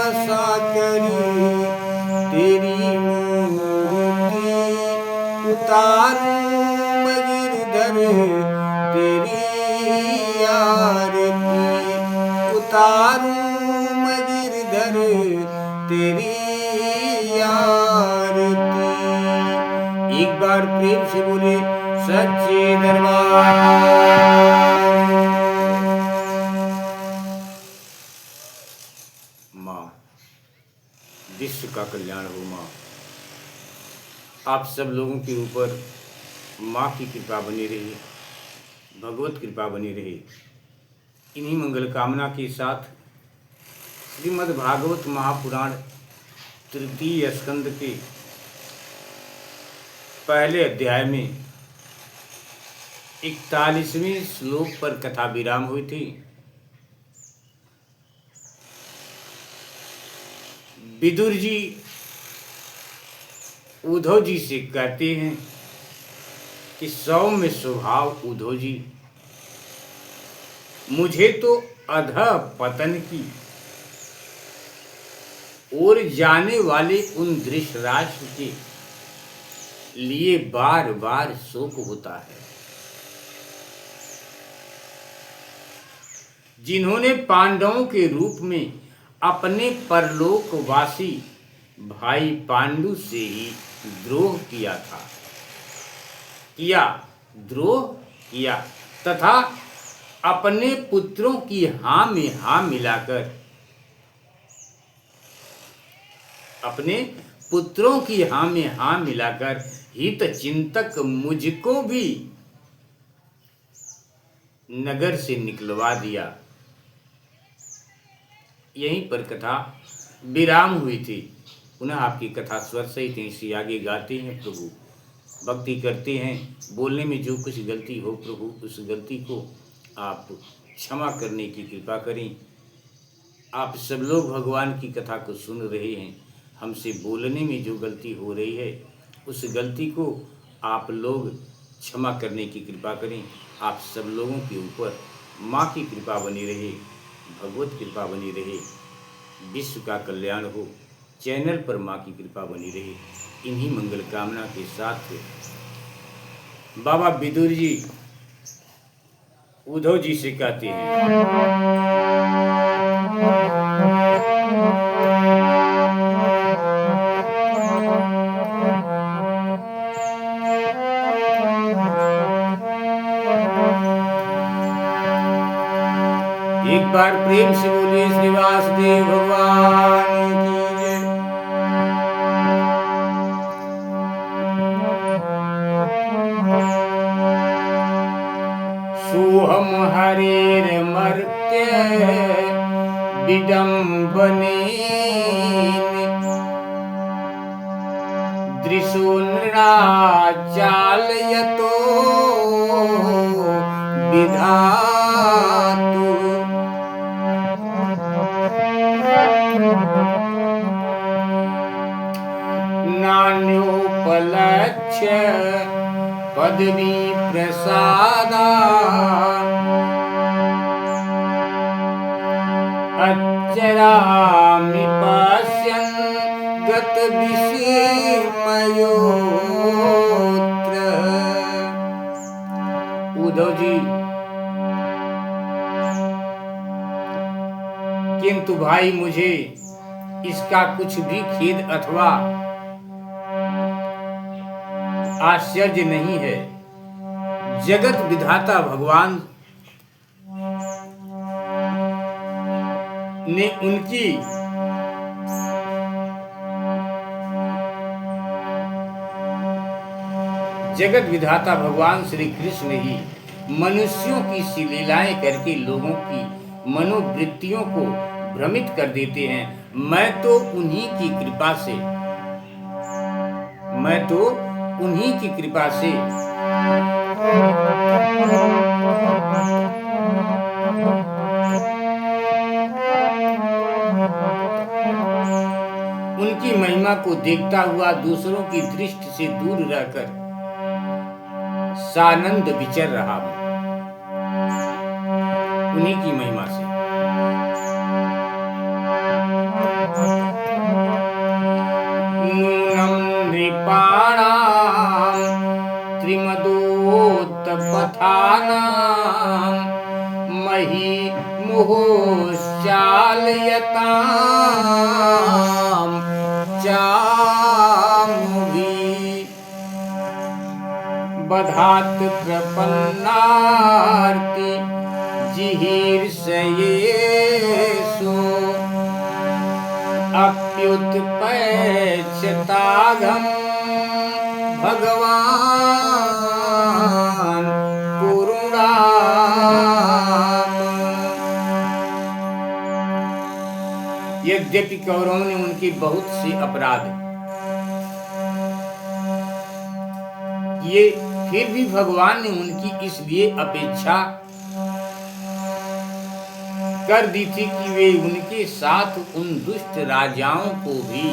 आशा करी तेरी मूर्ति उतारूं मैं गिरधर तेरी आरती उतारूं मैं गिरधर तेरी आरती। एक बार प्रेम से बोले सच्चे दरबार। माँ, विश्व का कल्याण हो माँ। आप सब लोगों के ऊपर माँ की कृपा बनी रही, भगवत कृपा बनी रही। इन्हीं मंगल कामना के साथ श्रीमद् भागवत महापुराण तृतीय स्कंद के पहले अध्याय में 41वें श्लोक पर कथा विराम हुई थी। विदुर जी उद्धव जी से कहते हैं कि सौम्य स्वभाव उद्धव जी, मुझे तो अधः पतन की ओर जाने वाले उन धृतराष्ट्र के लिए बार बार शोक होता है, जिन्होंने पांडवों के रूप में अपने परलोकवासी भाई पांडु से ही द्रोह किया तथा अपने पुत्रों की हाँ में हाँ मिलाकर हित चिंतक मुझको भी नगर से निकलवा दिया। यहीं पर कथा विराम हुई थी। पुनः आपकी कथा स्वर सहित इसी आगे गाते हैं। प्रभु भक्ति करते हैं, बोलने में जो कुछ गलती हो प्रभु उस गलती को आप क्षमा करने की कृपा करें। आप सब लोग भगवान की कथा को सुन रहे हैं, हमसे बोलने में जो गलती हो रही है उस गलती को आप लोग क्षमा करने की कृपा करें। आप सब लोगों के ऊपर माँ की कृपा बनी रहे, भगवत कृपा बनी रहे, विश्व का कल्याण हो, चैनल पर माँ की कृपा बनी रहे। इन्हीं मंगल कामना के साथ बाबा विदुर जी उद्धव जी से कहते हैं, एक बार प्रेम से बोलिए श्री वासुदेव भगवान की जय। सोहम हरेर मर्त्य विडम्बने दृशो नृणाचालयतो विधातु नान्योपलक्ष्य पदवी प्रसादा अच्चरामि पश्यन् गत विस्मयोत्र। उद्धव जी, किंतु भाई मुझे इसका कुछ भी खेद अथवा आश्चर्य नहीं है। जगत विधाता भगवान ने उनकी जगत विधाता भगवान श्री कृष्ण ही मनुष्यों की सी लीलाएं करके लोगों की मनोवृत्तियों को भ्रमित कर देते हैं। मैं तो उन्हीं की कृपा से उनकी महिमा को देखता हुआ दूसरों की दृष्टि से दूर रहकर सानंद विचर रहा हूं। उन्हीं की महिमा से हो चालयताम चामुवी बधात प्रपन्नार्ति जिहीर्षयेषु अप्युत्पैच्छताघं भगवान पुरुणाम। यद्यपि कौरवों ने उनके बहुत से अपराध ये, फिर भी भगवान ने उनकी इसलिए अपेक्षा कर दी थी कि वे उनके साथ उन दुष्ट राजाओं को भी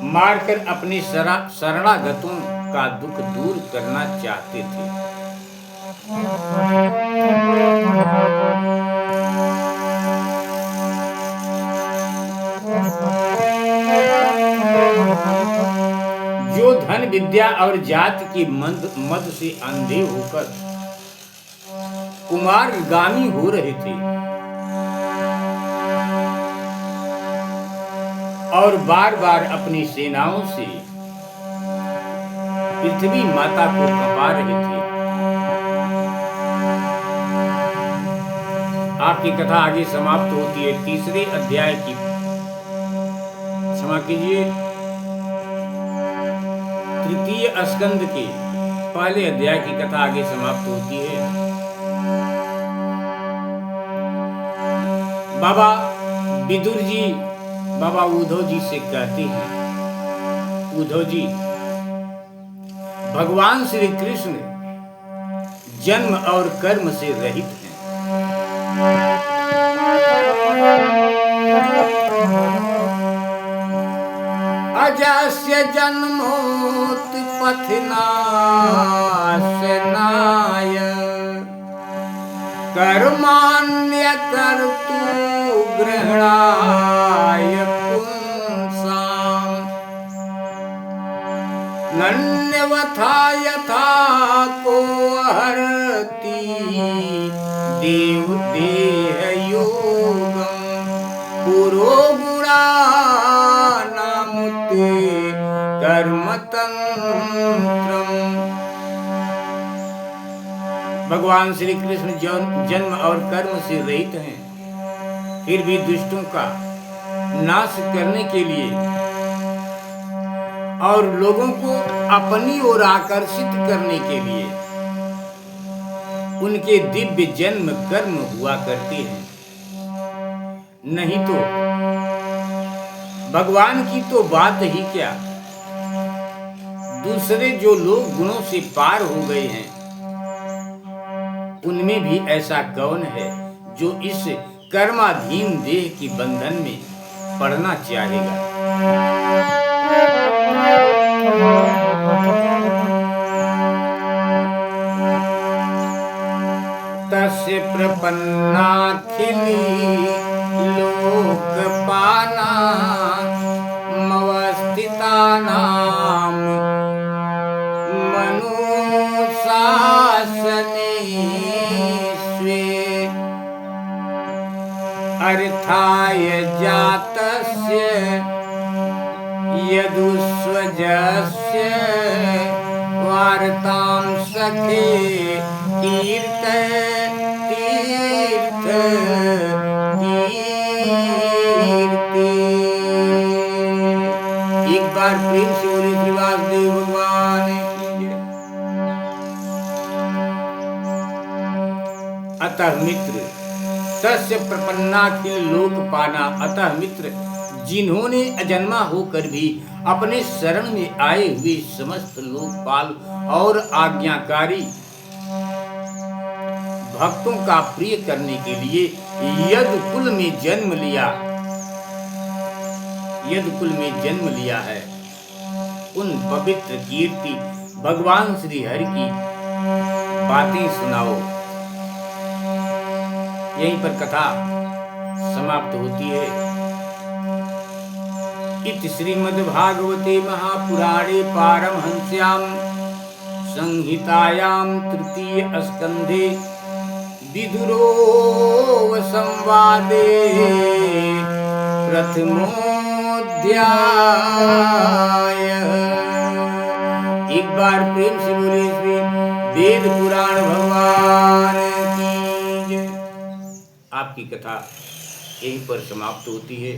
मारकर अपने शरणागतों का दुख दूर करना चाहते थे। जो धन विद्या और जाति के मद से अंधे होकर कुमार्गामी हो रहे थे और बार बार अपनी सेनाओं से पृथ्वी माता को कपा रहे थे। आपकी कथा आगे समाप्त होती है तीसरे अध्याय की, क्षमा कीजिए, तृतीय स्कंद के पहले अध्याय की कथा आगे समाप्त होती है। बाबा विदुर जी बाबा उद्धव जी से कहते हैं, उद्धव जी, भगवान श्री कृष्ण जन्म और कर्म से रहित हैं। अजस्य जन्मोत्पत्तिनाशनाय कर्माण्य कर्तु ग्रहणाय पुंसाम् नन्यवथा यथा को हरति देव देह योगम् पुरो गुणानामुते कर्मतंत्रम्। भगवान श्री कृष्ण जन्म और कर्म से रहित हैं, फिर भी दुष्टों का नाश करने के लिए और लोगों को अपनी ओर आकर्षित करने के लिए उनके दिव्य जन्म कर्म हुआ करते हैं। नहीं तो भगवान की तो बात ही क्या, दूसरे जो लोग गुणों से पार हो गए हैं उनमें भी ऐसा कौन है जो इस कर्माधीन देह की बंधन में पड़ना चाहेगा। तस्य प्रपन्नाखिली लोकपाना मवस्थितानां मनुशासने स्वे अर्थाय जातस्य यदुस्वजस्य वार्तां सखे कीर्तय तीर्थ कीर्ति। एक बार प्रेम से बोले श्री वासुदेव भगवान की जय। अतः मित्र तस्य प्रपन्नाखिल लोकपाना, अतः मित्र जिन्होंने अजन्मा होकर भी अपने शरण में आए हुए समस्त लोकपाल और आज्ञाकारी भक्तों का प्रिय करने के लिए यदुकुल में जन्म लिया है, उन पवित्र कीर्ति भगवान श्री हरि की बातें सुनाओ। यहीं पर कथा समाप्त होती है। इति श्रीमद्भागवते महापुराणे पारमहंस्यां संहितायां तृतीय स्कंधे विदुरो संवादे प्रथमोऽध्याय। एक बार प्रेम से बोले श्री वेद पुराण भगवान की जय। आपकी कथा यहीं पर समाप्त होती है।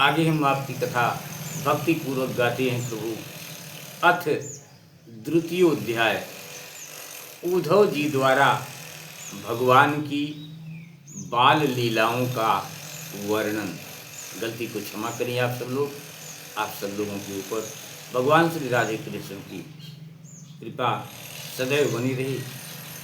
आगे हम आपकी कथा भक्ति पूर्वक गाते हैं प्रभु। अथ द्वितीय अध्याय, उद्धव जी द्वारा भगवान की बाल लीलाओं का वर्णन। गलती को क्षमा करिए आप सब लोग। आप सब लोगों के ऊपर भगवान श्री राधे कृष्ण की कृपा सदैव बनी रही।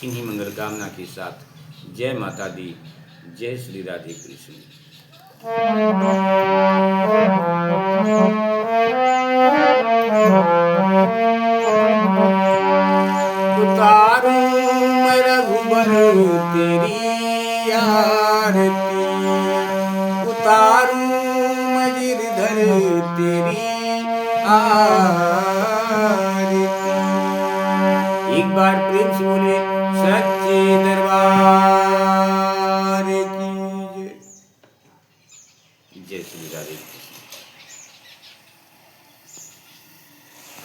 इन्हीं मंगल कामना के साथ जय माता दी, जय श्री राधे कृष्ण। उतारूं मैं रघुबर तेरी आरती, उतारूं मैं गिरधर तेरी आरती। एक बार प्रेम से बोले सच्चे दरबार की जय। जय श्री राधे कृष्ण।